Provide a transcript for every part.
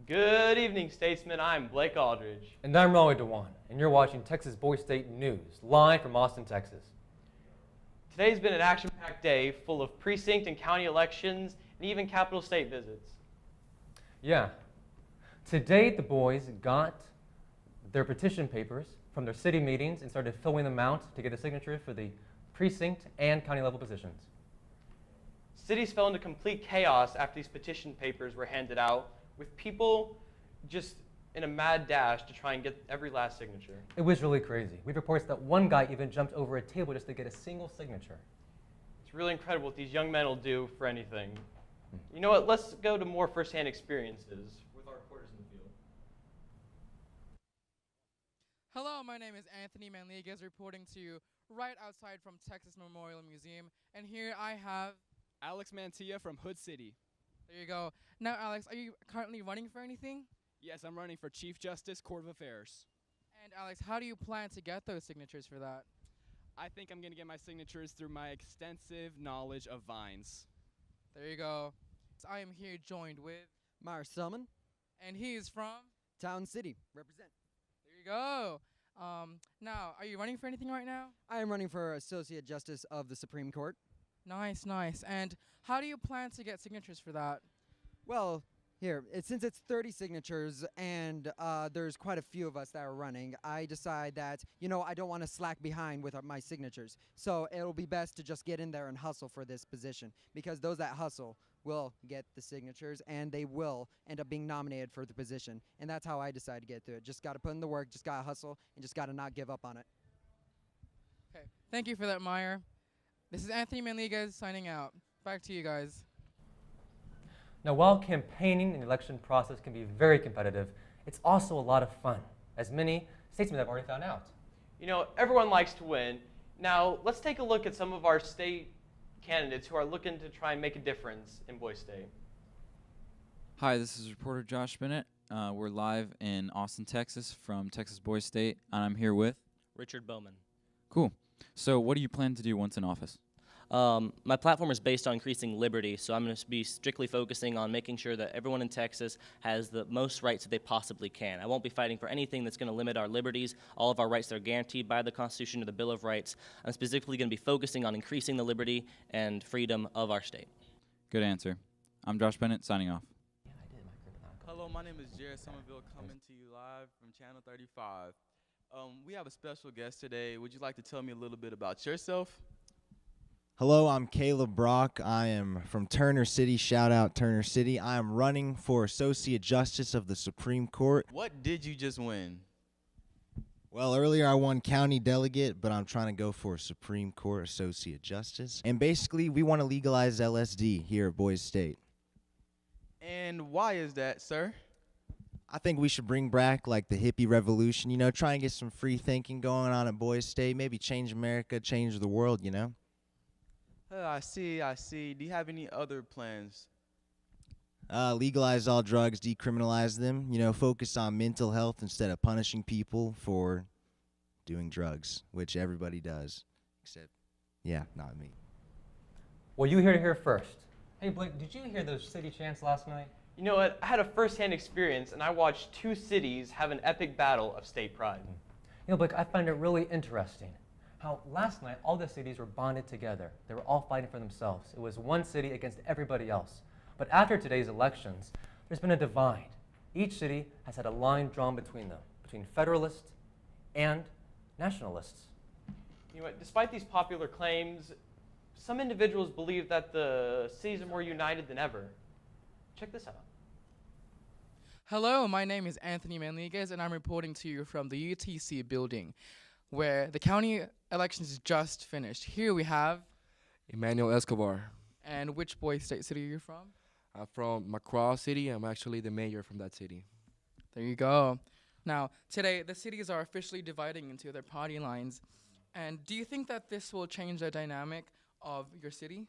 Good evening, statesmen. I'm Blake Aldridge. And I'm Raleigh Dewan, and you're watching Texas Boy State News, live from Austin, Texas. Today's been an action-packed day full of precinct and county elections and even capital state visits. Yeah. Today, the boys got their petition papers from their city meetings and started filling them out to get a signature for the precinct and county level positions. Cities fell into complete chaos after these petition papers were handed out, with people just in a mad dash to try and get every last signature. It was really crazy. We have reports that one guy even jumped over a table just to get a single signature. It's really incredible what these young men will do for anything. You know what? Let's go to more firsthand experiences with our reporters in the field. Hello, my name is Anthony Manliguez reporting to you right outside from Texas Memorial Museum. And here I have Alex Mantilla from Hood City. There you go. Now, Alex, are you currently running for anything? Yes, I'm running for Chief Justice, Court of Affairs. And Alex, how do you plan to get those signatures for that? I think I'm going to get my signatures through my extensive knowledge of vines. There you go. So I am here joined with, Myers Selman, and he is from, Town City, represent. there you go. Now, are you running for anything right now? I am running for Associate Justice of the Supreme Court. Nice, nice. And how do you plan to get signatures for that? Well, since it's 30 signatures and there's quite a few of us that are running, I decide that, I don't want to slack behind with my signatures. So it'll be best to just get in there and hustle for this position, because those that hustle will get the signatures and they will end up being nominated for the position. And that's how I decide to get through it. Just got to put in the work, just got to hustle, and just got to not give up on it. Okay, thank you for that, Meyer. This is Anthony Manliguez signing out. Back to you guys. Now, while campaigning and the election process can be very competitive, it's also a lot of fun, as many statesmen have already found out. You know, everyone likes to win. Now, let's take a look at some of our state candidates who are looking to try and make a difference in Boy State. Hi, this is reporter Josh Bennett. We're live in Austin, Texas from Texas Boy State, and I'm here with Richard Bowman. Cool. So what do you plan to do once in office? My platform is based on increasing liberty, so I'm going to be strictly focusing on making sure that everyone in Texas has the most rights that they possibly can. I won't be fighting for anything that's going to limit our liberties. All of our rights that are guaranteed by the Constitution or the Bill of Rights. I'm specifically going to be focusing on increasing the liberty and freedom of our state. Good answer. I'm Josh Bennett, signing off. Hello, my name is Jared Somerville, coming to you live from Channel 35. We have a special guest today. Would you like to tell me a little bit about yourself? Hello, I'm Caleb Brock. I am from Turner City. Shout out Turner City. I am running for Associate Justice of the Supreme Court. What did you just win? Well, earlier I won County Delegate, but I'm trying to go for Supreme Court Associate Justice. And basically, we want to legalize LSD here at Boys State. And why is that, sir? I think we should bring back like the hippie revolution, try and get some free thinking going on at Boys State, maybe change America, change the world, I see. Do you have any other plans? Legalize all drugs, decriminalize them, focus on mental health instead of punishing people for doing drugs, which everybody does, except, not me. Well, you hear it here first. Hey, Blake, did you hear those city chants last night? You know what? I had a first-hand experience, and I watched two cities have an epic battle of state pride. Blake, I find it really interesting how last night all the cities were bonded together. They were all fighting for themselves. It was one city against everybody else. But after today's elections, there's been a divide. Each city has had a line drawn between them, between federalists and nationalists. You know what? Despite these popular claims, some individuals believe that the cities are more united than ever. Check this out. Hello, my name is Anthony Manliguez, and I'm reporting to you from the UTC building, where the county elections just finished. Here we have Emmanuel Escobar. And which Boy State city are you from? I'm from McCraw City. I'm actually the mayor from that city. There you go. Now, today, the cities are officially dividing into their party lines. And do you think that this will change the dynamic of your city?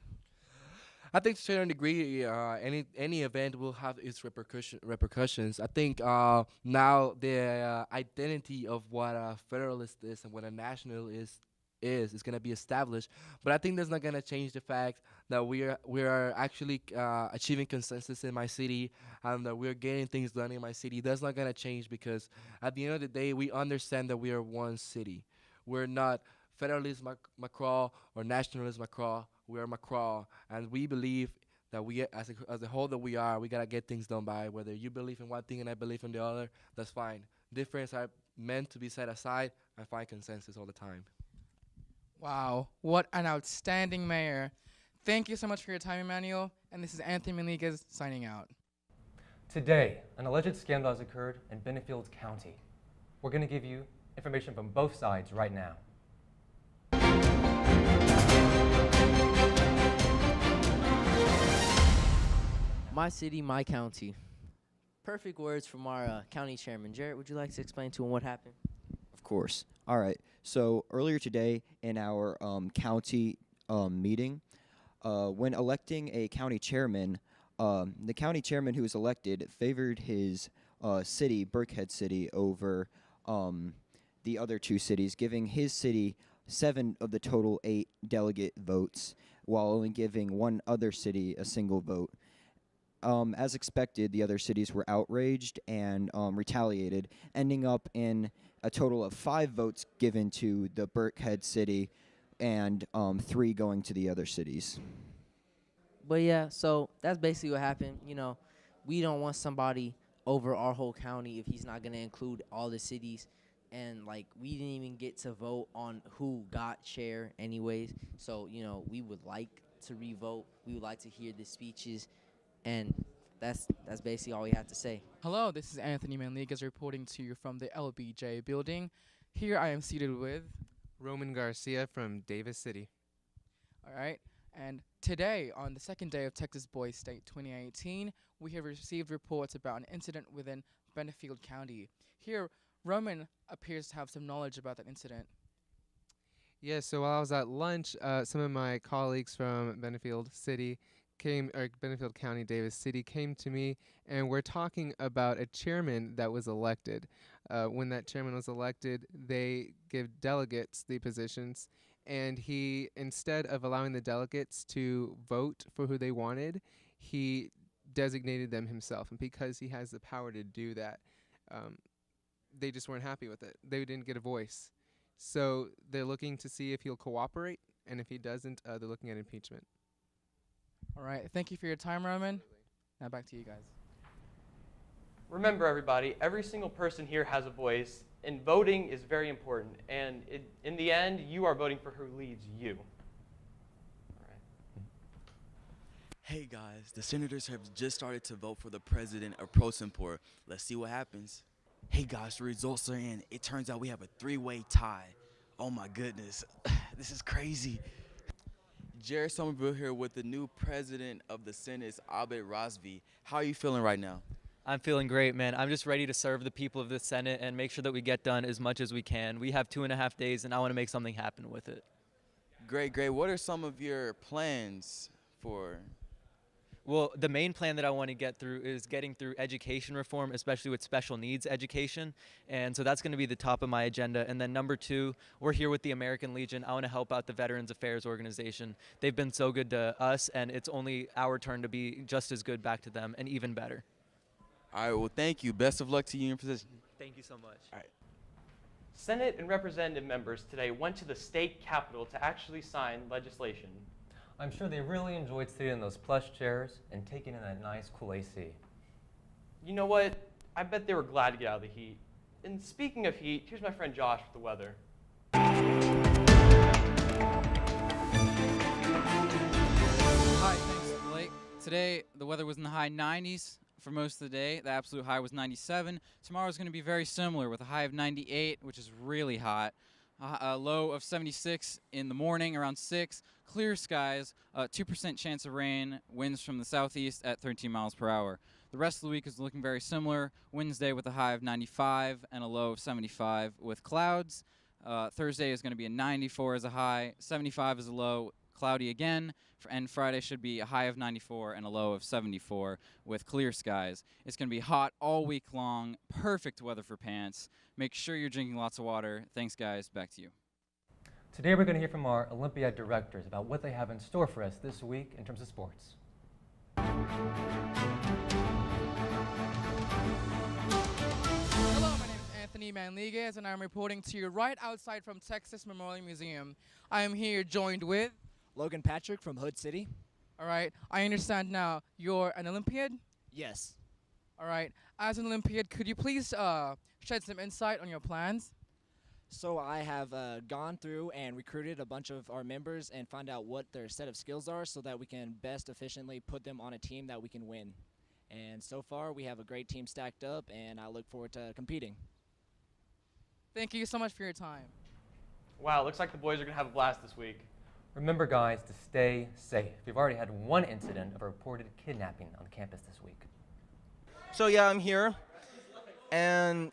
I think to a certain degree, any event will have its repercussions. I think now the identity of what a federalist is and what a national is is. It's gonna be established. But I think that's not gonna change the fact that we are actually achieving consensus in my city, and that we're getting things done in my city. That's not gonna change because at the end of the day, we understand that we are one city. We're not federalist Macron or nationalist Macron. We are Macron, and we believe that we, as a whole, that we gotta get things done by. Whether you believe in one thing and I believe in the other, that's fine. Difference are meant to be set aside and find consensus all the time. Wow, what an outstanding mayor. Thank you so much for your time, Emmanuel. And this is Anthony Maniguez signing out. Today, an alleged scandal has occurred in Benefield County. We're going to give you information from both sides right now. My city, my county. Perfect words from our county chairman. Jarrett, would you like to explain to him what happened? Of course. All right. So earlier today in our county meeting, when electing a county chairman, the county chairman who was elected favored his city, Burkhead City, over the other two cities, giving his city 7 of the total 8 delegate votes, while only giving one other city a single vote. As expected, the other cities were outraged and retaliated, ending up in a total of 5 votes given to the Burkhead City and 3 going to the other cities. But yeah, so that's basically what happened. You know, we don't want somebody over our whole county if he's not going to include all the cities. And, like, we didn't even get to vote on who got chair anyways. So, you know, we would like to re-vote. We would like to hear the speeches. And that's basically all we have to say. Hello, this is Anthony Maniguez reporting to you from the LBJ building. Here I am seated with Roman Garcia from Davis City. All right. And today, on the second day of Texas Boys State 2018, we have received reports about an incident within Benefield County. Here, Roman appears to have some knowledge about that incident. Yeah, so while I was at lunch, some of my colleagues from Benefield County, Davis City, came to me, and we're talking about a chairman that was elected. When that chairman was elected, they give delegates the positions, and he, instead of allowing the delegates to vote for who they wanted, he designated them himself. And because he has the power to do that, they just weren't happy with it. They didn't get a voice. So they're looking to see if he'll cooperate, and if he doesn't, they're looking at impeachment. All right. Thank you for your time, Roman. Now back to you guys. Remember, everybody, every single person here has a voice, and voting is very important. And in the end, you are voting for who leads you. All right. Hey guys, the senators have just started to vote for the president of pro tempore. Let's see what happens. Hey guys, the results are in. It turns out we have a 3-way tie. Oh my goodness, this is crazy. Jared Somerville here with the new president of the Senate, Abed Rosvi. How are you feeling right now? I'm feeling great, man. I'm just ready to serve the people of the Senate and make sure that we get done as much as we can. We have 2.5 days, and I want to make something happen with it. Great, great. What are some of your plans for? Well, the main plan that I want to get through is getting through education reform, especially with special needs education. And so that's going to be the top of my agenda. And then number 2, we're here with the American Legion. I want to help out the Veterans Affairs Organization. They've been so good to us, and it's only our turn to be just as good back to them and even better. All right, well, thank you. Best of luck to you in your position. Thank you so much. All right. Senate and representative members today went to the state capitol to actually sign legislation. I'm sure they really enjoyed sitting in those plush chairs and taking in that nice, cool AC. You know what? I bet they were glad to get out of the heat. And speaking of heat, here's my friend Josh with the weather. Hi, thanks, Blake. Today, the weather was in the high 90s for most of the day. The absolute high was 97. Tomorrow's going to be very similar with a high of 98, which is really hot. A low of 76 in the morning, around 6. Clear skies, 2% chance of rain, winds from the southeast at 13 miles per hour. The rest of the week is looking very similar. Wednesday with a high of 95 and a low of 75 with clouds. Thursday is going to be a 94 as a high, 75 as a low, cloudy again. And Friday should be a high of 94 and a low of 74 with clear skies. It's going to be hot all week long. Perfect weather for pants. Make sure you're drinking lots of water. Thanks, guys. Back to you. Today we're going to hear from our Olympiad directors about what they have in store for us this week in terms of sports. Hello, my name is Anthony Manliguez, and I'm reporting to you right outside from Texas Memorial Museum. I am here joined with Logan Patrick from Hood City. All right, I understand now you're an Olympiad? Yes. All right, as an Olympiad, could you please shed some insight on your plans? So I have gone through and recruited a bunch of our members and find out what their set of skills are so that we can best efficiently put them on a team that we can win. And so far, we have a great team stacked up, and I look forward to competing. Thank you so much for your time. Wow, looks like the boys are going to have a blast this week. Remember, guys, to stay safe. We've already had one incident of a reported kidnapping on campus this week. So yeah, I'm here, and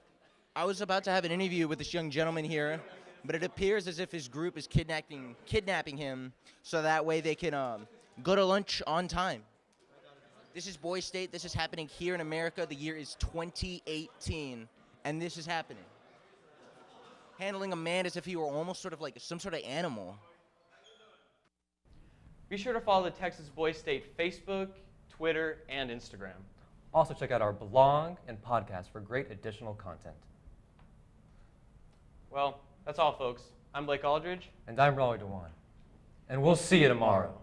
I was about to have an interview with this young gentleman here, but it appears as if his group is kidnapping him so that way they can go to lunch on time. This is Boys State. This is happening here in America. The year is 2018, and this is happening. Handling a man as if he were almost sort of like some sort of animal. Be sure to follow the Texas Boys State Facebook, Twitter, and Instagram. Also, check out our blog and podcast for great additional content. Well, that's all, folks. I'm Blake Aldridge. And I'm Raleigh Dewan. And we'll see you tomorrow.